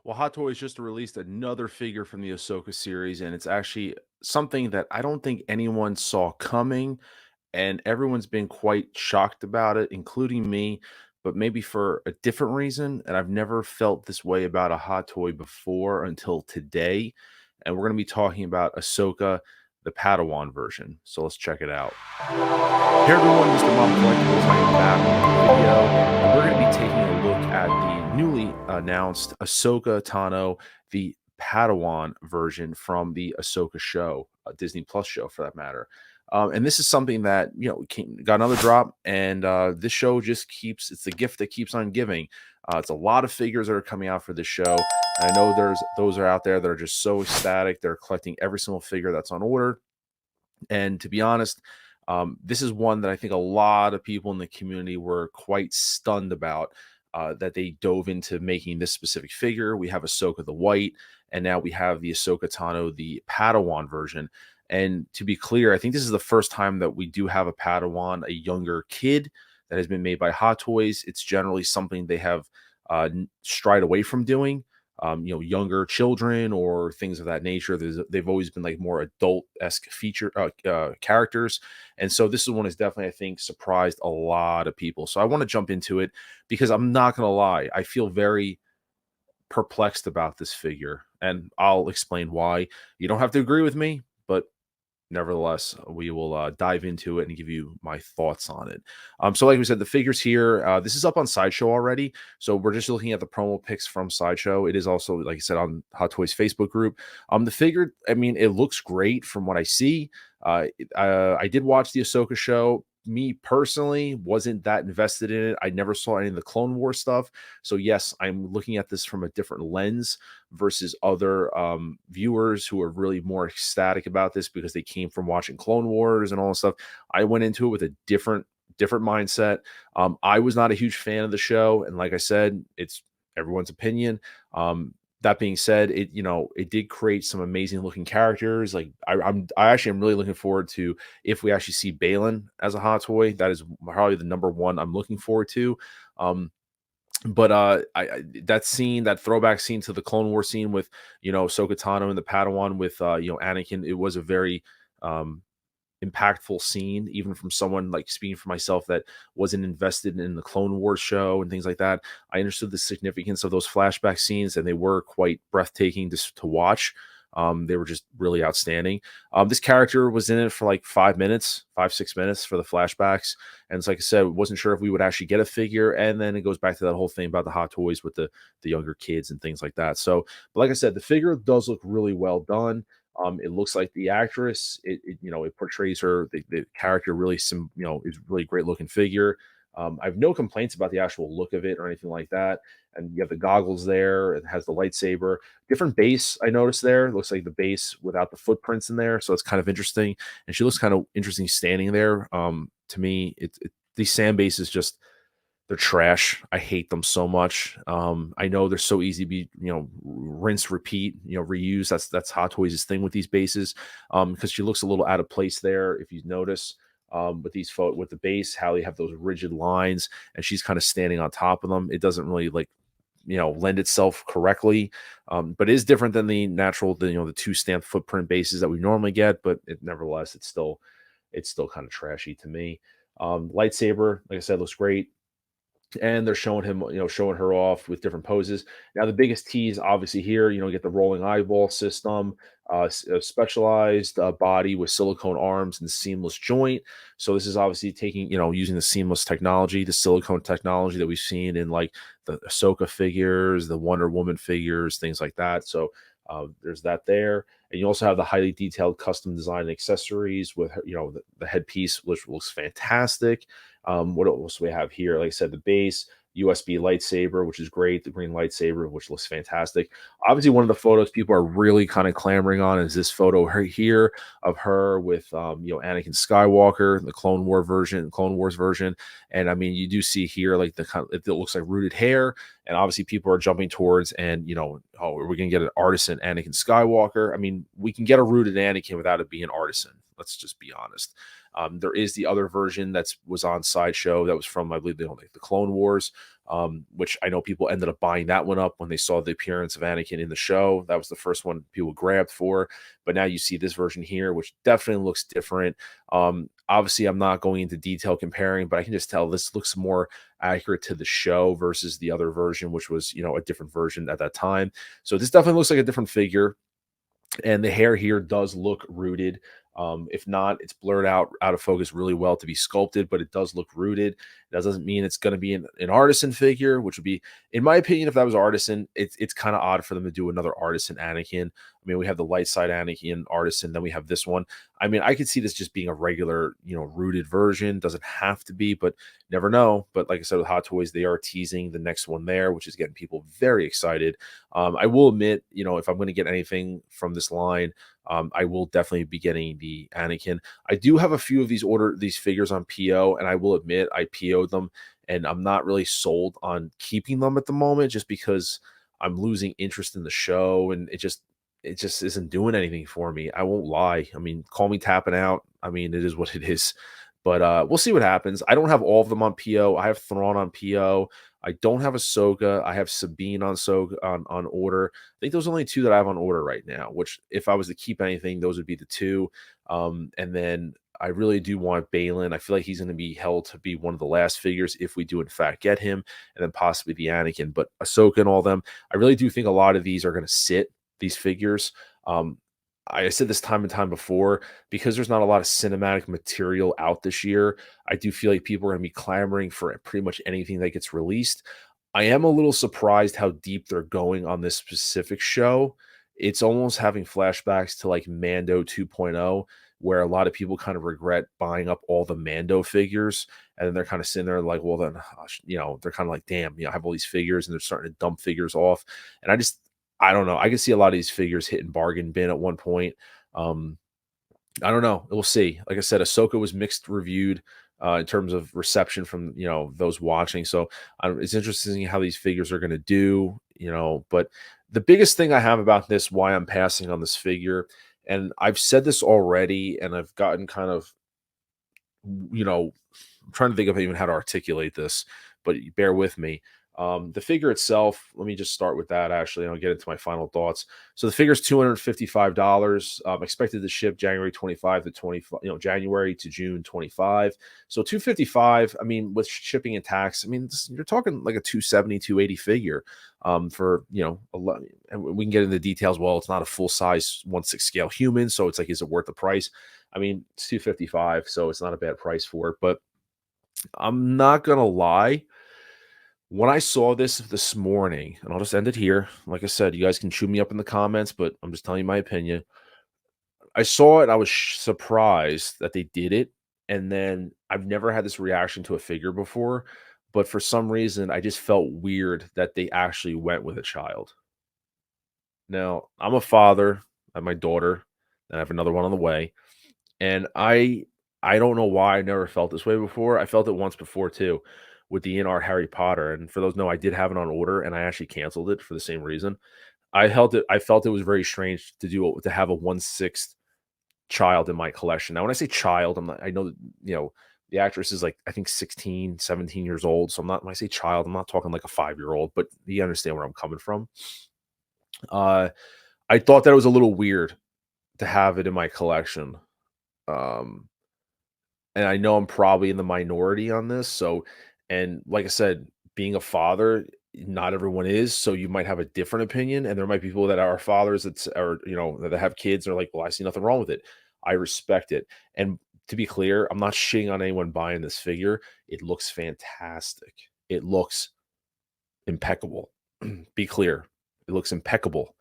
Well, Hot Toys just released another figure from the Ahsoka series, and it's actually something that I don't think anyone saw coming, and everyone's been quite shocked about it, including me, but maybe for a different reason. And I've never felt this way about a Hot Toy before until today. And we're going to be talking about Ahsoka, the Padawan version. So let's check it out. Hey everyone, Mr. Mom Collectibles. I am back with another video, and we're going to be taking a look at the newly announced Ahsoka Tano, the Padawan version from the Ahsoka show, a Disney Plus show for that matter. And this is something that got another drop, and this show just keeps—it's the gift that keeps on giving. It's a lot of figures that are coming out for this show. And I know there's those are out there that are just so ecstatic; they're collecting every single figure that's on order. And to be honest, this is one that I think a lot of people in the community were quite stunned about, that they dove into making this specific figure. We have Ahsoka the White, and now we have the Ahsoka Tano, the Padawan version. And to be clear, I think this is the first time that we do have a Padawan, a younger kid that has been made by Hot Toys. It's generally something they have strayed away from doing, younger children or things of that nature. They've always been like more adult-esque feature characters. And so this is one is definitely, I think, surprised a lot of people. So I want to jump into it because I'm not going to lie. I feel very perplexed about this figure, and I'll explain why. You don't have to agree with me, but nevertheless, we will dive into it and give you my thoughts on it. So like we said, the figures here, this is up on Sideshow already. So we're just looking at the promo pics from Sideshow. It is also, like I said, on Hot Toys Facebook group. The figure, I mean, it looks great from what I see. I did watch the Ahsoka show. Me personally wasn't that invested in it. I never saw any of the Clone War stuff. So yes, I'm looking at this from a different lens versus other viewers who are really more ecstatic about this because they came from watching Clone Wars and all that stuff. I went into it with a different mindset. I was not a huge fan of the show, and like I said, it's everyone's opinion. That being said, it did create some amazing looking characters. Like I actually am really looking forward to if we actually see Balin as a hot toy. That is probably the number one I'm looking forward to. But that scene, that throwback scene to the Clone War scene with Ahsoka Tano and the Padawan with Anakin, it was a very um impactful scene, even from someone like speaking for myself that wasn't invested in the Clone Wars show and things like that. I understood the significance of those flashback scenes, and they were quite breathtaking to watch. They were just really outstanding. This character was in it for like 5 minutes, 5, 6 minutes for the flashbacks. And it's like I said, wasn't sure if we would actually get a figure. And then it goes back to that whole thing about the hot toys with the younger kids and things like that. So, but like I said, the figure does look really well done. It looks like the actress, it portrays her, the character really, is really great looking figure. I have no complaints about the actual look of it or anything like that. And you have the goggles there. It has the lightsaber. Different base I noticed there. It looks like the base without the footprints in there, so it's kind of interesting. And she looks kind of interesting standing there. To me, these sand bases just they're trash. I hate them so much. I know they're so easy to be, rinse, repeat, reuse. That's Hot Toys' thing with these bases. Because she looks a little out of place there, if you notice. With with the base, how they have those rigid lines, and she's kind of standing on top of them. It doesn't really lend itself correctly. But it is different than the natural, the two stamped footprint bases that we normally get. But nevertheless, it's still kind of trashy to me. Lightsaber, like I said, looks great, and they're showing him, showing her off with different poses. Now, the biggest tease, obviously, here, get the rolling eyeball system, a specialized body with silicone arms and seamless joint. So this is obviously taking, using the seamless technology, the silicone technology that we've seen in like the Ahsoka figures, the Wonder Woman figures, things like that. So there's that there. And you also have the highly detailed custom design accessories with, the headpiece, which looks fantastic. What else do we have here? Like I said, the base, USB lightsaber, which is great. The green lightsaber, which looks fantastic. Obviously, one of the photos people are really kind of clamoring on is this photo here of her with, Anakin Skywalker, the Clone Wars version. And I mean, you do see here like the kind of, it looks like rooted hair, and obviously people are jumping towards, and oh, are we gonna get an artisan Anakin Skywalker? I mean, we can get a rooted Anakin without it being artisan. Let's just be honest. There is the other version that was on Sideshow that was from, I believe, the Clone Wars. which I know people ended up buying that one up when they saw the appearance of Anakin in the show. That was the first one people grabbed for. But now you see this version here, which definitely looks different. Obviously, I'm not going into detail comparing, but I can just tell this looks more accurate to the show versus the other version, which was, a different version at that time. So this definitely looks like a different figure, and the hair here does look rooted. If not, it's blurred out of focus really well to be sculpted, but it does look rooted. That doesn't mean it's going to be an artisan figure, which would be, in my opinion, if that was artisan, it's kind of odd for them to do another artisan Anakin. I mean, we have the light side Anakin artisan, then we have this one. I mean, I could see this just being a regular, rooted version. Doesn't have to be, but never know. But like I said, with Hot Toys, they are teasing the next one there, which is getting people very excited. I will admit, if I'm going to get anything from this line, I will definitely be getting the Anakin. I do have a few of these figures on PO, and I will admit I PO'd them, and I'm not really sold on keeping them at the moment, just because I'm losing interest in the show, and it just isn't doing anything for me. I won't lie. I mean, call me tapping out. I mean, it is what it is. But we'll see what happens. I don't have all of them on PO. I have Thrawn on PO. I don't have Ahsoka. I have Sabine on order. I think those are only two that I have on order right now, which if I was to keep anything, those would be the two. And then I really do want Balin. I feel like he's going to be held to be one of the last figures if we do in fact get him, and then possibly the Anakin. But Ahsoka and all them, I really do think a lot of these are going to sit, these figures. Um, I said this time and time before, because there's not a lot of cinematic material out this year. I do feel like people are going to be clamoring for pretty much anything that gets released. I am a little surprised how deep they're going on this specific show. It's almost having flashbacks to like Mando 2.0, where a lot of people kind of regret buying up all the Mando figures. And then they're kind of sitting there like, well, then, they're kind of like, damn, I have all these figures, and they're starting to dump figures off. And I don't know. I can see a lot of these figures hitting bargain bin at one point. Um, I don't know. We'll see. Like I said, Ahsoka was mixed reviewed in terms of reception from those watching. So it's interesting how these figures are going to do. But the biggest thing I have about this, why I'm passing on this figure, and I've said this already, and I've gotten kind of, I'm trying to think of even how to articulate this, but bear with me. The figure itself, let me just start with that actually, and I'll get into my final thoughts. So the figure is $255, expected to ship January 25 to 25, January to June 25. So 255, I mean, with shipping and tax, I mean, you're talking like a 270, 280 figure for, a lot, and we can get into the details. Well, it's not a full size 1/6 scale human. So it's like, is it worth the price? I mean, it's 255, so it's not a bad price for it, but I'm not gonna lie. When I saw this morning, and I'll just end it here. Like I said, you guys can chew me up in the comments, but I'm just telling you my opinion. I saw it. I was surprised that they did it. And then I've never had this reaction to a figure before, but for some reason, I just felt weird that they actually went with a child. Now, I'm a father. I have my daughter, and I have another one on the way. And I don't know why I never felt this way before. I felt it once before too, with the in-art Harry Potter. And for those who know, I did have it on order, and I actually canceled it for the same reason. I felt it was very strange to have a 1/6 child in my collection. Now, when I say child, I know that, the actress is like, I think 16, 17 years old. So when I say child, I'm not talking like a 5-year-old, but you understand where I'm coming from. Uh, I thought that it was a little weird to have it in my collection. Um, and I know I'm probably in the minority on this. So, and like I said, being a father, not everyone is. So you might have a different opinion, and there might be people that are fathers that have kids. And are like, well, I see nothing wrong with it. I respect it. And to be clear, I'm not shitting on anyone buying this figure. It looks fantastic. It looks impeccable. Be clear, it looks impeccable,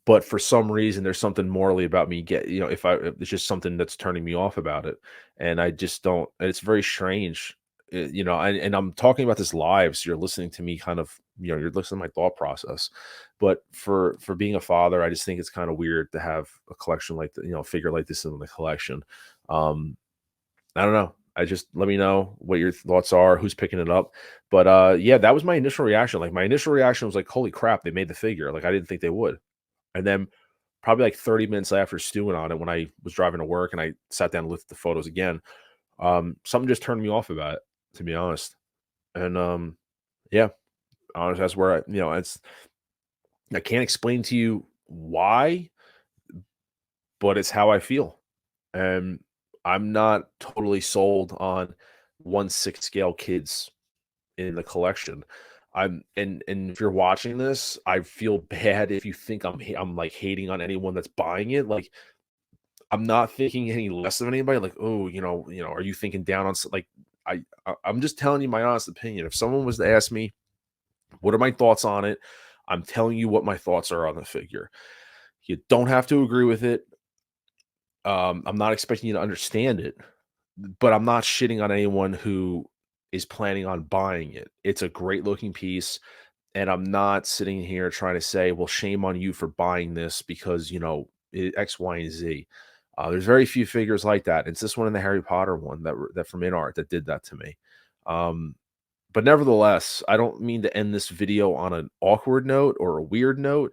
but for some reason there's something morally about me if it's just something that's turning me off about it, and I just don't, and it's very strange. And I'm talking about this live, so you're listening to me kind of, you're listening to my thought process. But for being a father, I just think it's kind of weird to have a collection like a figure like this in the collection. um I don't know. I just, let me know what your thoughts are, who's picking it up. But yeah, that was my initial reaction. Like, my initial reaction was like, holy crap, they made the figure. Like, I didn't think they would. And then probably like 30 minutes after stewing on it, when I was driving to work and I sat down and looked at the photos again, something just turned me off about it, to be honest. And Yeah, honestly, that's where it's I can't explain to you why, but it's how I feel. And I'm not totally sold on 1/6 scale kids in the collection. And if you're watching this, I feel bad if you think I'm like hating on anyone that's buying it. Like I'm not thinking any less of anybody. Like, oh, are you thinking down on like I'm just telling you my honest opinion. If someone was to ask me what are my thoughts on it, I'm telling you what my thoughts are on the figure. You don't have to agree with it. I'm not expecting you to understand it, but I'm not shitting on anyone who is planning on buying it. It's a great looking piece. And I'm not sitting here trying to say, well, shame on you for buying this because, X, Y, and Z. There's very few figures like that. It's this one and the Harry Potter one that from InArt that did that to me. Um, but nevertheless, I don't mean to end this video on an awkward note or a weird note,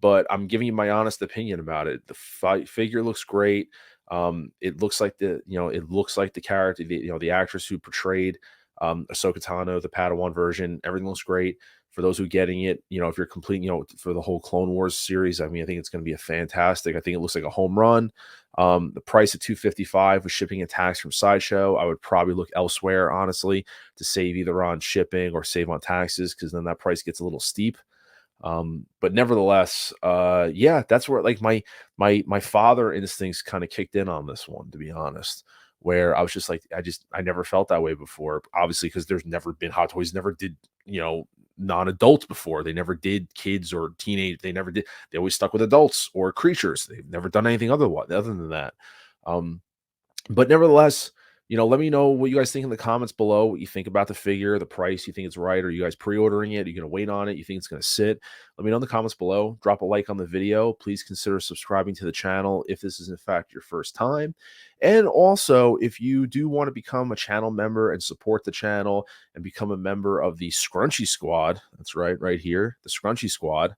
but I'm giving you my honest opinion about it. The figure looks great. It looks like it looks like the character, the actress who portrayed Ahsoka Tano, the Padawan version. Everything looks great. For those who getting it, if you're complete, for the whole Clone Wars series, I mean, I think it's going to be a fantastic. I think it looks like a home run. The price of 255 with shipping and tax from Sideshow, I would probably look elsewhere, honestly, to save either on shipping or save on taxes, because then that price gets a little steep. But nevertheless, yeah, that's where like my father instincts kind of kicked in on this one, to be honest, where I was just like, I never felt that way before. Obviously, because there's never been Hot Toys never did, non-adults before. They never did kids or teenage, they never did, they always stuck with adults or creatures. They've never done anything other than that. Um, but nevertheless, let me know what you guys think in the comments below. What you think about the figure, the price. You think it's right? Are you guys pre-ordering it? Are you going to wait on it? You think it's going to sit? Let me know in the comments below. Drop a like on the video. Please consider subscribing to the channel if this is in fact your first time. And also, if you do want to become a channel member and support the channel and become a member of the Scrunchy Squad, that's right here, the Scrunchy Squad.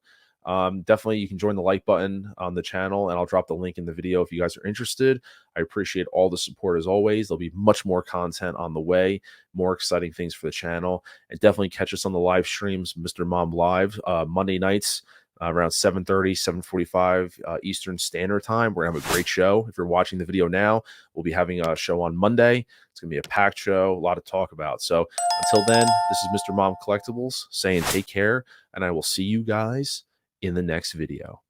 Definitely you can join the like button on the channel, and I'll drop the link in the video if you guys are interested. I appreciate all the support as always. There'll be much more content on the way, more exciting things for the channel. And definitely catch us on the live streams, Mr. Mom Live, Monday nights around 7:30, 7:45 Eastern Standard Time. We're going to have a great show. If you're watching the video now, we'll be having a show on Monday. It's going to be a packed show, a lot to talk about. So until then, this is Mr. Mom Collectibles saying take care, and I will see you guys in the next video.